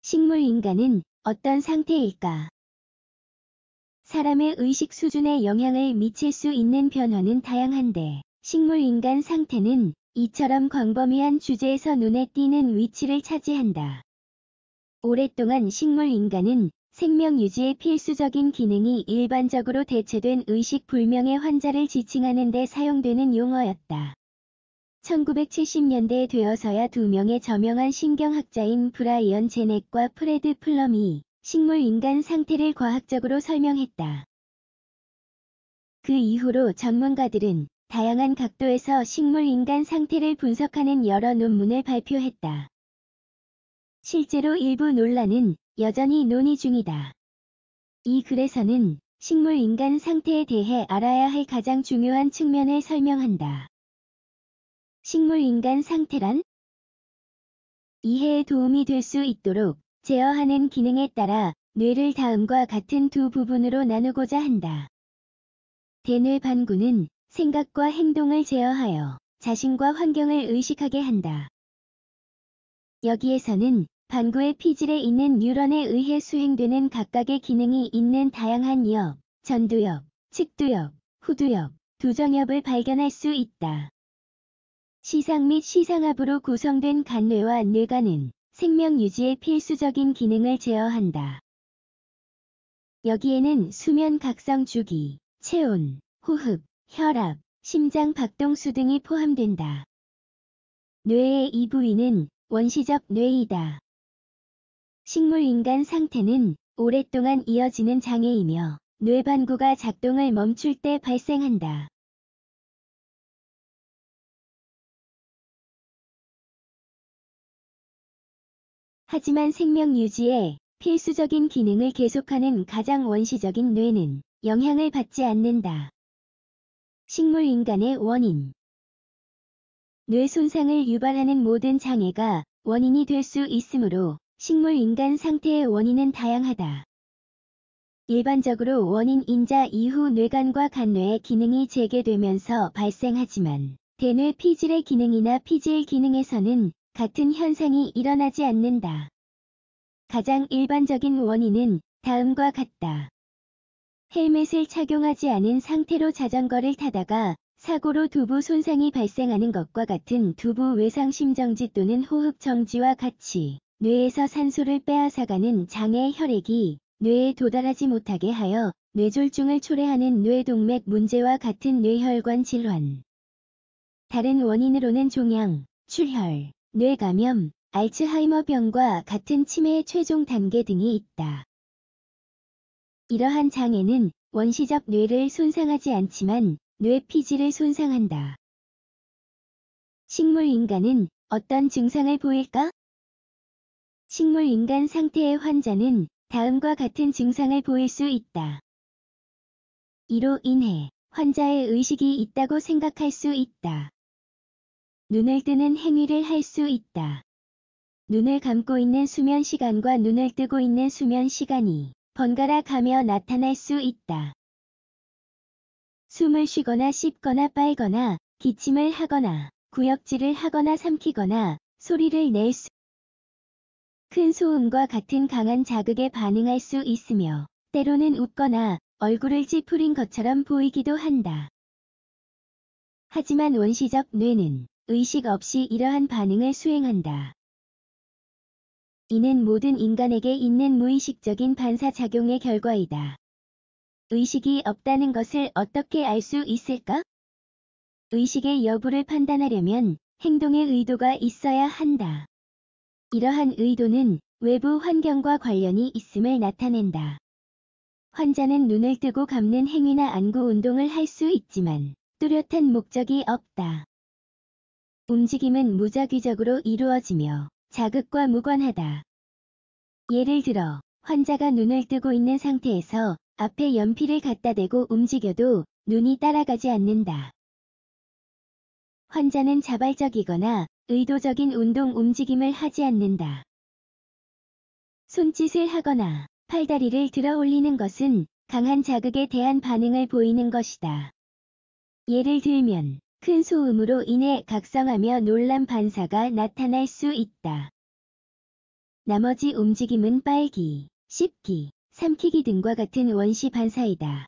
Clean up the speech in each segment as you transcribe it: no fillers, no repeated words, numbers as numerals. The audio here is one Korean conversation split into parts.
식물인간은 어떤 상태일까? 사람의 의식 수준에 영향을 미칠 수 있는 변화는 다양한데, 식물인간 상태는 이처럼 광범위한 주제에서 눈에 띄는 위치를 차지한다. 오랫동안 식물인간은 생명 유지의 필수적인 기능이 일반적으로 대체된 의식 불명의 환자를 지칭하는 데 사용되는 용어였다. 1970년대에 되어서야 두 명의 저명한 신경학자인 브라이언 제넷과 프레드 플럼이 식물인간 상태를 과학적으로 설명했다. 그 이후로 전문가들은 다양한 각도에서 식물인간 상태를 분석하는 여러 논문을 발표했다. 실제로 일부 논란은 여전히 논의 중이다. 이 글에서는 식물인간 상태에 대해 알아야 할 가장 중요한 측면을 설명한다. 식물인간 상태란? 이해에 도움이 될 수 있도록 제어하는 기능에 따라 뇌를 다음과 같은 두 부분으로 나누고자 한다. 대뇌 반구는 생각과 행동을 제어하여 자신과 환경을 의식하게 한다. 여기에서는 반구의 피질에 있는 뉴런에 의해 수행되는 각각의 기능이 있는 다양한 엽, 전두엽, 측두엽, 후두엽, 두정엽을 발견할 수 있다. 시상 및 시상압으로 구성된 간뇌와 뇌간은 생명 유지의 필수적인 기능을 제어한다. 여기에는 수면 각성 주기, 체온, 호흡, 혈압, 심장 박동수 등이 포함된다. 뇌의 이 부위는 원시적 뇌이다. 식물인간 상태는 오랫동안 이어지는 장애이며 뇌반구가 작동을 멈출 때 발생한다. 하지만 생명 유지에 필수적인 기능을 계속하는 가장 원시적인 뇌는 영향을 받지 않는다. 식물인간의 원인. 뇌 손상을 유발하는 모든 장애가 원인이 될 수 있으므로 식물인간 상태의 원인은 다양하다. 일반적으로 원인 인자 이후 뇌간과 간뇌의 기능이 재개되면서 발생하지만 대뇌 피질의 기능이나 피질 기능에서는 같은 현상이 일어나지 않는다. 가장 일반적인 원인은 다음과 같다. 헬멧을 착용하지 않은 상태로 자전거를 타다가 사고로 두부 손상이 발생하는 것과 같은 두부 외상 심정지 또는 호흡 정지와 같이 뇌에서 산소를 빼앗아가는 장애 혈액이 뇌에 도달하지 못하게 하여 뇌졸중을 초래하는 뇌동맥 문제와 같은 뇌혈관 질환. 다른 원인으로는 종양, 출혈, 뇌감염, 알츠하이머병과 같은 치매의 최종 단계 등이 있다. 이러한 장애는 원시적 뇌를 손상하지 않지만 뇌 피질을 손상한다. 식물인간은 어떤 증상을 보일까? 식물인간 상태의 환자는 다음과 같은 증상을 보일 수 있다. 이로 인해 환자의 의식이 있다고 생각할 수 있다. 눈을 뜨는 행위를 할 수 있다. 눈을 감고 있는 수면 시간과 눈을 뜨고 있는 수면 시간이 번갈아 가며 나타날 수 있다. 숨을 쉬거나 씹거나 빨거나 기침을 하거나 구역질을 하거나 삼키거나 소리를 낼 수 큰 소음과 같은 강한 자극에 반응할 수 있으며 때로는 웃거나 얼굴을 찌푸린 것처럼 보이기도 한다. 하지만 원시적 뇌는 의식 없이 이러한 반응을 수행한다. 이는 모든 인간에게 있는 무의식적인 반사작용의 결과이다. 의식이 없다는 것을 어떻게 알 수 있을까? 의식의 여부를 판단하려면 행동의 의도가 있어야 한다. 이러한 의도는 외부 환경과 관련이 있음을 나타낸다. 환자는 눈을 뜨고 감는 행위나 안구 운동을 할 수 있지만 뚜렷한 목적이 없다. 움직임은 무작위적으로 이루어지며 자극과 무관하다. 예를 들어 환자가 눈을 뜨고 있는 상태에서 앞에 연필을 갖다 대고 움직여도 눈이 따라가지 않는다. 환자는 자발적이거나 의도적인 운동 움직임을 하지 않는다. 손짓을 하거나 팔다리를 들어 올리는 것은 강한 자극에 대한 반응을 보이는 것이다. 예를 들면 큰 소음으로 인해 각성하며 놀람 반사가 나타날 수 있다. 나머지 움직임은 빨기, 씹기, 삼키기 등과 같은 원시 반사이다.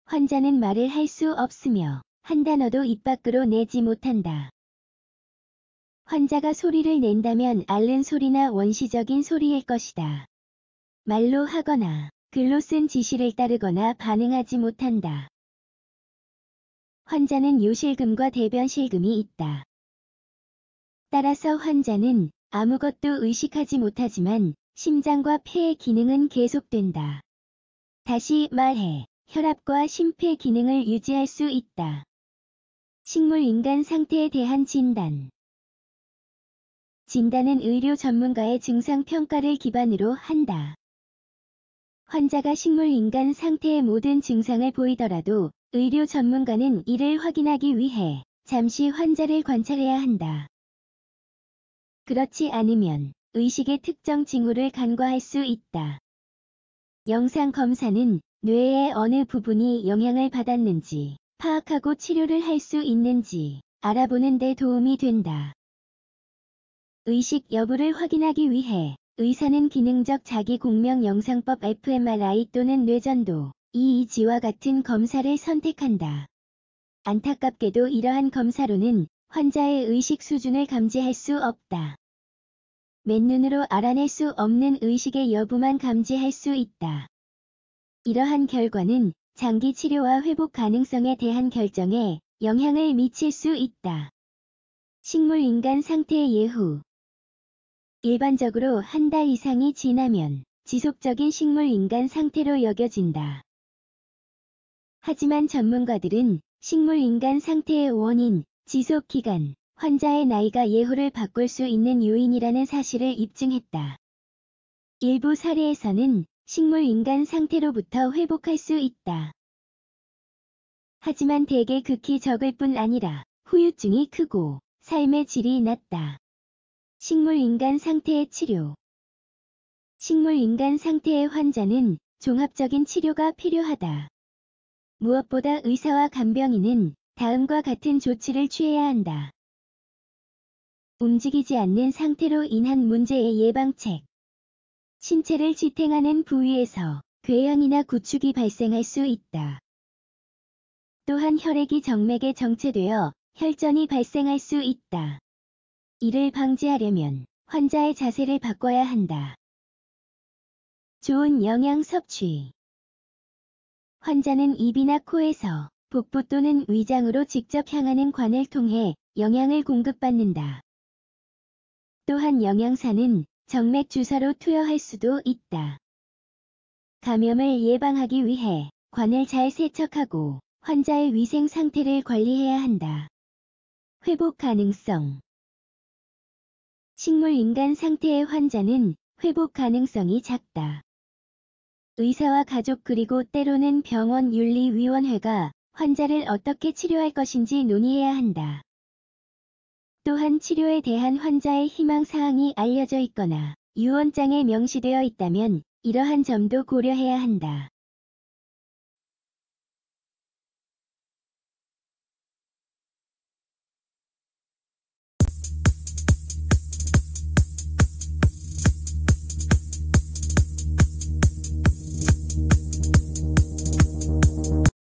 환자는 말을 할 수 없으며 한 단어도 입 밖으로 내지 못한다. 환자가 소리를 낸다면 앓는 소리나 원시적인 소리일 것이다. 말로 하거나 글로 쓴 지시를 따르거나 반응하지 못한다. 환자는 요실금과 대변실금이 있다. 따라서 환자는 아무것도 의식하지 못하지만 심장과 폐의 기능은 계속된다. 다시 말해, 혈압과 심폐 기능을 유지할 수 있다. 식물인간 상태에 대한 진단. 진단은 의료 전문가의 증상평가를 기반으로 한다. 환자가 식물인간 상태의 모든 증상을 보이더라도 의료 전문가는 이를 확인하기 위해 잠시 환자를 관찰해야 한다. 그렇지 않으면 의식의 특정 징후를 간과할 수 있다. 영상 검사는 뇌의 어느 부분이 영향을 받았는지 파악하고 치료를 할 수 있는지 알아보는 데 도움이 된다. 의식 여부를 확인하기 위해 의사는 기능적 자기공명 영상법 fMRI 또는 뇌전도 EEG와 같은 검사를 선택한다. 안타깝게도 이러한 검사로는 환자의 의식 수준을 감지할 수 없다. 맨눈으로 알아낼 수 없는 의식의 여부만 감지할 수 있다. 이러한 결과는 장기 치료와 회복 가능성에 대한 결정에 영향을 미칠 수 있다. 식물인간 상태의 예후. 일반적으로 한 달 이상이 지나면 지속적인 식물인간 상태로 여겨진다. 하지만 전문가들은 식물인간 상태의 원인, 지속 기간, 환자의 나이가 예후를 바꿀 수 있는 요인이라는 사실을 입증했다. 일부 사례에서는 식물인간 상태로부터 회복할 수 있다. 하지만 대개 극히 적을 뿐 아니라 후유증이 크고 삶의 질이 낮다. 식물인간 상태의 치료. 식물인간 상태의 환자는 종합적인 치료가 필요하다. 무엇보다 의사와 간병인은 다음과 같은 조치를 취해야 한다. 움직이지 않는 상태로 인한 문제의 예방책. 신체를 지탱하는 부위에서 궤양이나 구축이 발생할 수 있다. 또한 혈액이 정맥에 정체되어 혈전이 발생할 수 있다. 이를 방지하려면 환자의 자세를 바꿔야 한다. 좋은 영양 섭취. 환자는 입이나 코에서 복부 또는 위장으로 직접 향하는 관을 통해 영양을 공급받는다. 또한 영양사는 정맥 주사로 투여할 수도 있다. 감염을 예방하기 위해 관을 잘 세척하고 환자의 위생 상태를 관리해야 한다. 회복 가능성. 식물인간 상태의 환자는 회복 가능성이 작다. 의사와 가족 그리고 때로는 병원 윤리위원회가 환자를 어떻게 치료할 것인지 논의해야 한다. 또한 치료에 대한 환자의 희망사항이 알려져 있거나 유언장에 명시되어 있다면 이러한 점도 고려해야 한다.